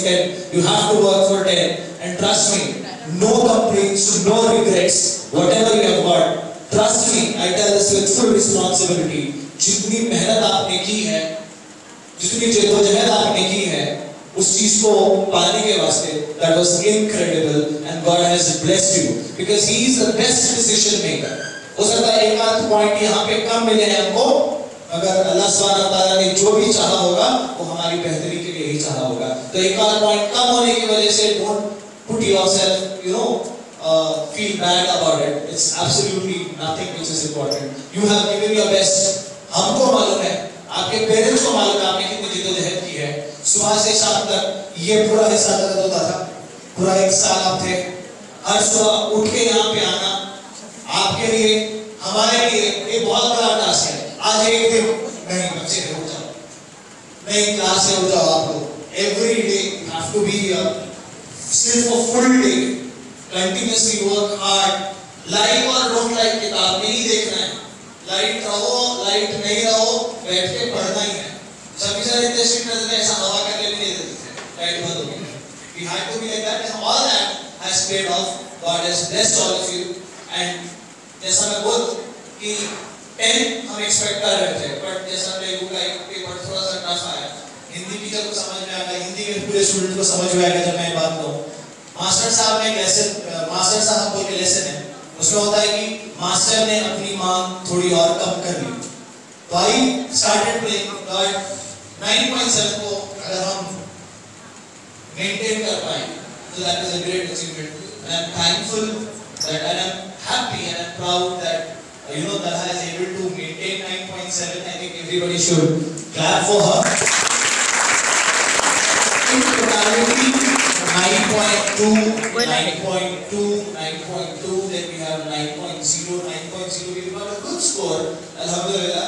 10. You have to work for 10. And trust me, no complaints, no regrets. Whatever you have got, trust me, I tell this with full responsibility. जितनी मेहनत आपने की है, जितनी जद्दोजहद आपने की है, उस चीज को पाने के वास्ते, that was incredible, and God has blessed you because He is the best decision maker. हो सकता है एक आध पॉइंट यहाँ पे कम मिले हैं हमको, अगर अल्लाह सुब्हानहू व तआला ने जो भी चाहा होगा वो हमारी बेहतरी के लिए ही चाहा होगा। तो एक आध पॉइंट कम होने की वजह से don't put yourself, feel bad about it. It's absolutely nothing which is important. You have given your best. हमको मालूम है, आपके पेरेंट्स को मालूम है आपने कितनी जिद्दोजहद की है। सुबह से शाम तक ये पूरा हिस्सा दर्द होता था, पूरा एक साल आप थे। हर सुबह उठ के यहाँ पे आना आपके लिए, हमारे लिए एक बहुत बड़ा टास्क है। आज एक दिन नहीं बच्चे उठ जाओ, नहीं क्लास से उठ जाओ आप लोग। Every day you have to be here, सिर्फ a full day, continuously work hard. Like और डोंट लाइक किताब में ही देखना है। लाइट रहो लाइट नहीं रहो, बैठ के पढ़ना ही है। सभी सारे इंडस्ट्री में ऐसा हवा करके भी नहीं देते थे, लाइट बंद हो गई। We had to be like that, and all that has paid off. God has blessed all of you. And जैसा मैं बोल कि 10 हम एक्सपेक्ट कर रहे थे, बट जैसा तेलुगु का एक पेपर थोड़ा सा टफ आया, हिंदी टीचर को समझ में आया, हिंदी के पूरे स्टूडेंट को समझ में आएगा जब मैं बात कहूँ। मास्टर साहब ने मास्टर साहब बोल के लेसन है, उसमें होता है कि मास्टर ने अपनी मांग थोड़ी और कम कर ली। तो आई स्टार्टेड प्रेइंग गॉड 9.7 को अगर हम मेंटेन कर पाए तो that is a great achievement. And I am thankful that and I am happy and I am proud that Talha is able to maintain 9.7. I think everybody should clap for her. In totality 9.2, 9.2, 9.2, then we have 9.0, 9.0. We got a good score, alhamdulillah.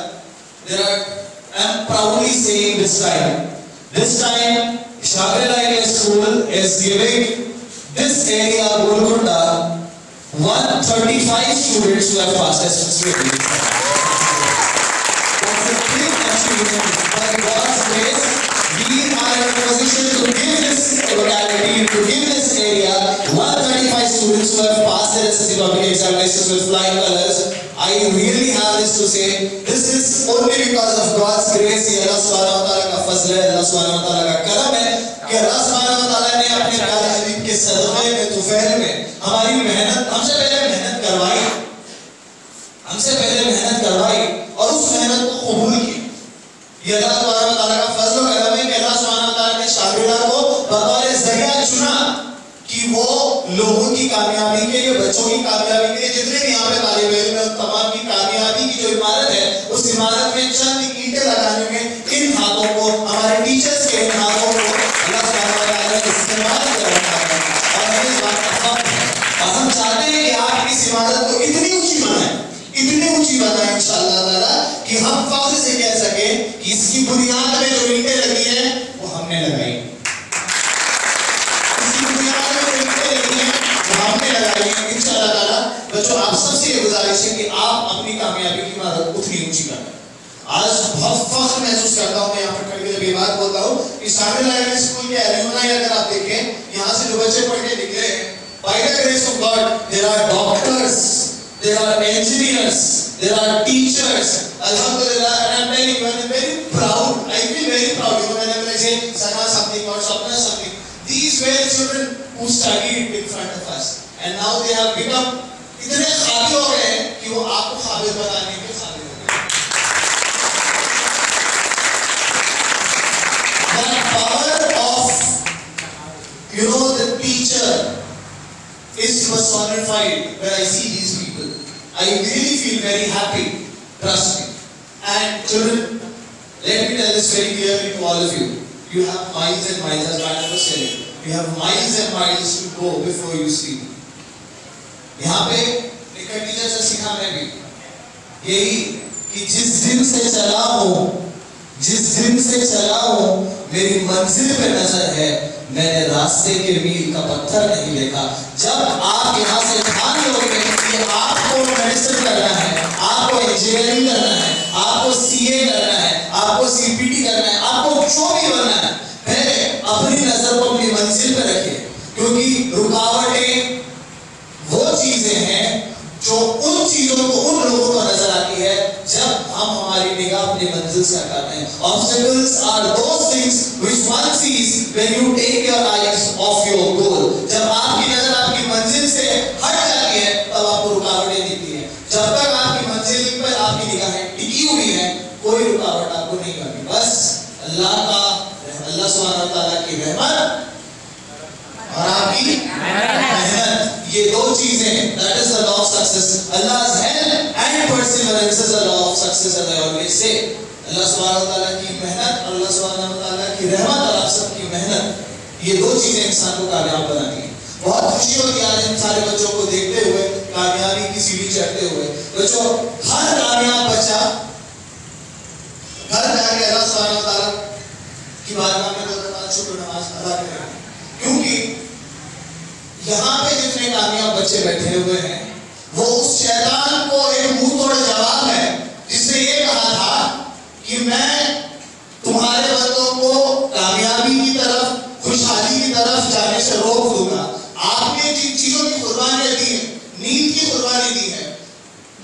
I am proudly saying this time, Shagir School is giving this area, Golconda, 135 students who have passed SSC. That's a big achievement. By God's grace, we are in a position to give this locality, to give this area 135 students who have passed their SSC public examinations with flying colors. I really have this to say. This is only because of God's grace. ये अल्लाह सुब्हानहू व तआला का फज़ल है, अल्लाह सुब्हानहू व तआला का करम है कि अल्लाह सुब्हानहू व तआला ने अपने प्यारे हबीब के सदक़े में, तुफ़ैल में हमारी मेहनत हमसे पहले मेहनत करवाई और उस मेहनत को कबूल की। ये अल्लाह सुब्हानहू व तआला का फज़ल और करम है कि अल्लाह सुब्हानहू व तआला ने शागिर्दों को बतौर ज़रिया चुना कि वो लोगों की कामयाबी के लिए, बच्चों की कामयाबी के लिए, जितने भी यहाँ पे तालिब इल्म हैं तमाम की कामयाबी की जो इमारत है, उस इमारत में चंद ईंटें लगाने में इन हाथों को, हमारे टीचर्स के इन हाथों को अल्लाह सुब्हानहू व तआला ने इस्तेमाल कर रखा है। और हमें इस बात का फख्र है और हम चाहते हैं कि आप इस इमारत को इतनी ऊंची बनाएं इंशाअल्लाह ताला कि हम फख्र से कह सकें कि इसकी बुनियाद में जो ईंटें लगी हैं वो हमने लगाई। इंशाअल्लाह ताला बच्चों, आप सबसे ये गुजारिश है कि आप अपनी कामयाबी की इमारत उतनी ऊंची बनाएं। आज बहुत फख्र महसूस करता हूँ मैं यहाँ पर खड़े जब ये बात बोलता हूँ कि शागिर स्कूल के एल्यूमनाई अगर आप देखें, यहाँ से जो बच्चे पढ़ के निकले हैं, by the grace of God, there are doctors, there are engineers, there are teachers, alhamdulillah, and I'm very proud. I feel very proud, whenever I say Sana something or Sapna something. These were children who studied in front of us, and now they have become इतने काबिल हो गए कि वो आपको काबिल बनाने के काबिल हो गए। The power of the teacher is personified when I see these people. I really feel very happy. Trust me. And children, let me tell this very clearly to all of you. You have miles and miles, as Madam was saying. You have miles and miles to go before you sleep. यहाँ पे एक teacher से सीखा मैं भी यही कि जिस दिन से चला हूँ मेरी मंजिल पे नजर है, मैंने रास्ते के मील का पत्थर नहीं देखा। जब आप यहाँ से ठान लोगे कि आपको मेडिसिन करना है, आपको इंजीनियरिंग करना है, आपको सीए करना है, आपको सीपीटी करना है, आपको जो भी बनना है, पहले अपने अपनी नजर को अपनी मंजिल पर रखिए, क्योंकि रुकावटें वो चीजें हैं जो उन चीजों को, उन लोगों को नजर आती है जब हम हमारी निगाह अपनी मंजिल से हटाते हैं। Obstacles are those things which one sees when you take your eyes off your goal। जब आपकी नजर आपकी मंजिल से हट जाती है तब आपको रुकावटें दिखती हैं। जब तक आपकी मंजिल पर आपकी निगाहें टिकी हुई हैं, कोई रुकावट आपको नहीं आती। बस अल्लाह सुब्हानहू व तआला की रहमत और आपकी मेहनत, ये दो चीजें, that is the law of success। Allah's help and perseverance is the law of success, as I always say। अल्लाह सुब्हानहू व तआला की मेहनत, अल्लाह सुब्हानहू व तआला की रहमत और आप सबकी मेहनत, ये दो चीजें इंसान को कामयाब बनाती हैं। बहुत खुशी होती है आज इन सारे बच्चों को देखते हुए, कामयाबी की सीढ़ी चढ़ते हुए। बच्चों, हर कामयाब बच्चा घर जाके अल्लाह सुब्हानहू व तआला की बारगाह में दो रकात शुक्र नमाज अदा करें, क्योंकि यहाँ पे जितने कामयाब बच्चे बैठे हुए हैं वो उस शैतान को एक मुंह तोड़ जवाब है जिसने ये कहा था कि मैं तुम्हारे बंदों को कामयाबी की तरफ, खुशहाली की तरफ जाने से रोक दूंगा। आपने जिन चीजों की कुर्बानियां दी है, नींद की कुर्बानी दी है,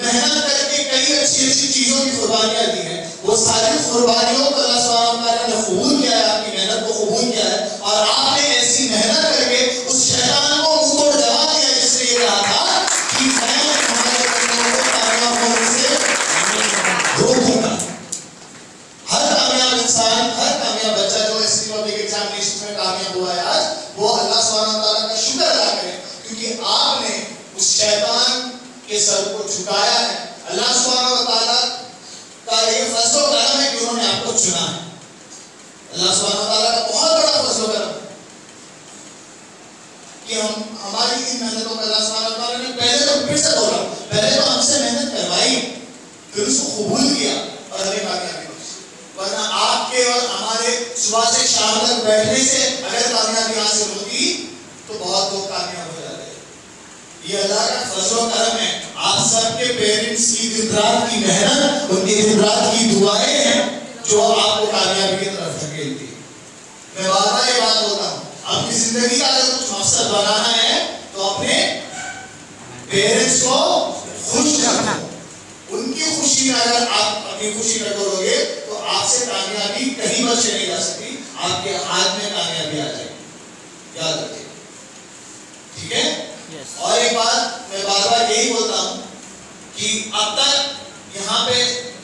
मेहनत करके कई अच्छी अच्छी चीजों की कुर्बानियां दी है, वो सारी कुर्बानियों को अल्लाह सुब्हानहू व तआला ने कबूल किया है, आपकी मेहनत को कबूल किया है और आपने ऐसी मेहनत करके उस शैतान को मुंह तोड़ जवाब दिया जिसने ये कहा था कि मैं तुम्हारे बंदों को कामयाब होने से रोकूंगा। हर कामयाब इंसान, हर कामयाब बच्चा जो एसएससी पब्लिक एग्जामिनेशन में कामयाब हुआ है आज, वो अल्लाह सुब्हानहू व तआला का शुक्र अदा करे, क्योंकि आपने उस शैतान के सर को झुकाया है। अल्लाह सुब्हानहू व तआला का ये फजल व करम है कि उन्होंने आपको चुना है। अल्लाह सुब्हानहू व तआला का बहुत बड़ा फजल व करम कि हमारी इन मेहनतों का अल्लाह सुब्हानहू व तआला ने पहले तो, फिर से बोला, पहले तो हमसे मेहनत करवाई, फिर उसको कबूल किया और हमें कामयाबी बख्शी। वरना आपके और हमारे सुबह से शाम तक बैठने से अगर कामयाबी हासिल होती तो बहुत लोग कामयाब हो जाते। ये अल्लाह का फजल व करम है। आप सबके पेरेंट्स की दिन रात की मेहनत, उनकी दिन रात की दुआएं हैं जो आपको कामयाबी की तरफ धकेलती है। मैं बार-बार ये बात बोलता हूँ, अपनी जिंदगी का अगर कुछ मकसद बनाना है तो अपने पेरेंट्स को खुश रखना, उनकी खुशी में अगर आप अपनी खुशी न करोगे तो आपसे कामयाबी कहीं बच नहीं जा सकती, आपके हाथ में कामयाबी आ जाएगी, याद रखिए, ठीक है। और एक बात मैं बार-बार यही बोलता हूँ कि अब तक यहाँ पे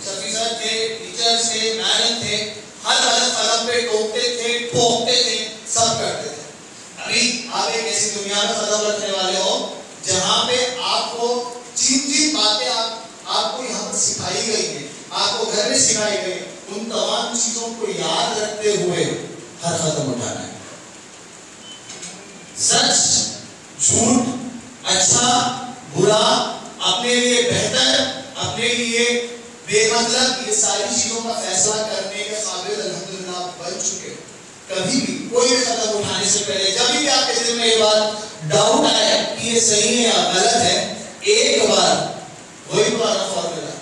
सफी सर थे, टीचर्स थे, मैडम थे, हर गलत कदम पे टोकते थे, ठोकते थे, सब करते थे। अभी आप एक ऐसी दुनिया में कदम रखने वाले हो जहाँ पे आपको जिन बातें आपको यहाँ पर सिखाई गई है, आपको घर में सिखाई गई, उन तमाम चीजों को याद रखते हुए हर कदम उठाना है। सच, झूठ, अच्छा, बुरा, अपने लिए बेहतर, अपने लिए बेमतलब, ये सारी चीजों का फैसला करने के काबिल अल्हम्दुलिल्लाह बन चुके। कभी भी कोई भी कदम उठाने से पहले जब भी आपके दिल में ये बात डाउट आए कि ये सही है या गलत है, एक बार वही पुराना formula,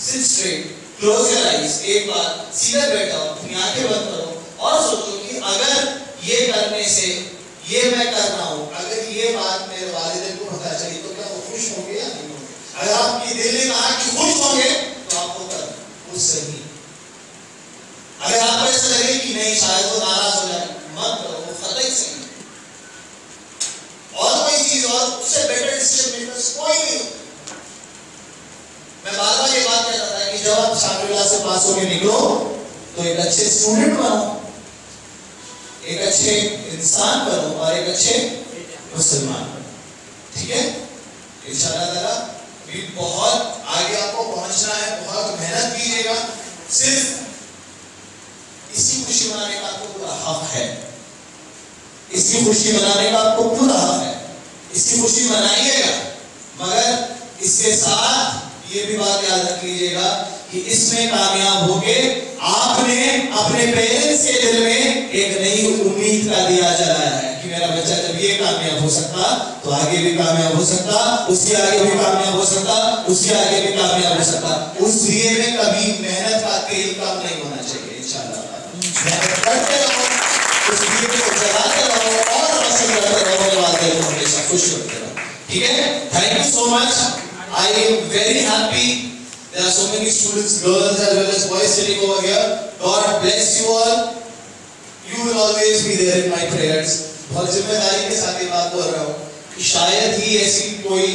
seat straight, close your eyes, एक बार सीधा बैठो, अपनी आंखें बंद करो और सोचो कि अगर ये करने से ये मैं कर रहा हूँ, अगर ये बात मेरे वालिदैन को पता चली तो क्या वो खुश होंगे या नहीं होंगे? अगर आपकी दिल ने कहा कि खुश होंगे तो आपको कर उससे नहीं। अगर आपको ऐसा लगे कि नहीं शायद वो नाराज हो जाए, मत करो, वो कतई सही। और कोई चीज और उससे बेटर डिसीजन मेकर्स कोई नहीं होता। मैं बार-बार ये बात कहता था कि जब आप शामिला से पास होके निकलो तो एक अच्छे स्टूडेंट बनो, एक अच्छे इंसान बनो और एक अच्छे मुसलमान बनो, ठीक है। इंशाअल्लाह ताला भी बहुत आगे आपको पहुंचना है, बहुत मेहनत कीजिएगा। सिर्फ इसकी खुशी मनाने का आपको पूरा हक है, इसकी खुशी मनाने का आपको पूरा हक है, इसकी खुशी मनाइएगा, मगर इसके साथ ये भी बात याद रख लीजिएगा कि इसमें कामयाब होके आपने अपने पेरेंट्स के दिल में एक नई उम्मीद का दिया जलाया है कि मेरा बच्चा जब ये कामयाब हो सकता तो आगे भी कामयाब हो सकता, उसके आगे भी कामयाब हो सकता, उसके आगे भी कामयाब हो सकता। उस दिए में कभी मेहनत का तेल कम नहीं होना चाहिए। इंशाअल्लाह करते रहो, उस दिए को जलाते रहो और रोशन करते रहो, मेरे वालिदैन को हमेशा खुश रखते रहो, ठीक है? Thank you so much. I am very happy. There are so many students, girls as well as boys sitting over here. God bless you all. You will always be there in my prayers. बहुत जिम्मेदारी के साथ ये बात बोल रहा हूँ कि शायद ही ऐसी कोई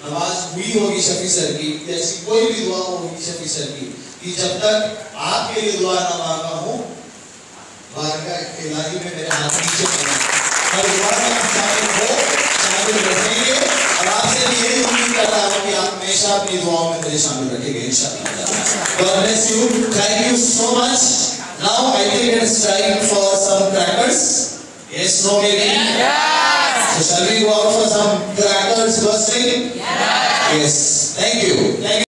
नमाज हुई होगी शफी सर की, ऐसी कोई भी दुआ होगी शफी सर की कि जब तक आपके लिए दुआ ना मांगा हूँ, बारगाह इलाही में मेरे हाथ नीचे पड़ा। हर दुआ में आप शामिल हो, शामिल रखेंगे, और आपसे भी यही उम्मीद करता हूँ कि आप हमेशा अपनी दुआओं में मुझे शामिल रखेंगे इंशाअल्लाह। God bless you. Thank you so much. Now I think it's time for some crackers. Yes, no, maybe? Yes. So shall we go out for some crackers bursting? Yes. Yes. Thank you. Thank you.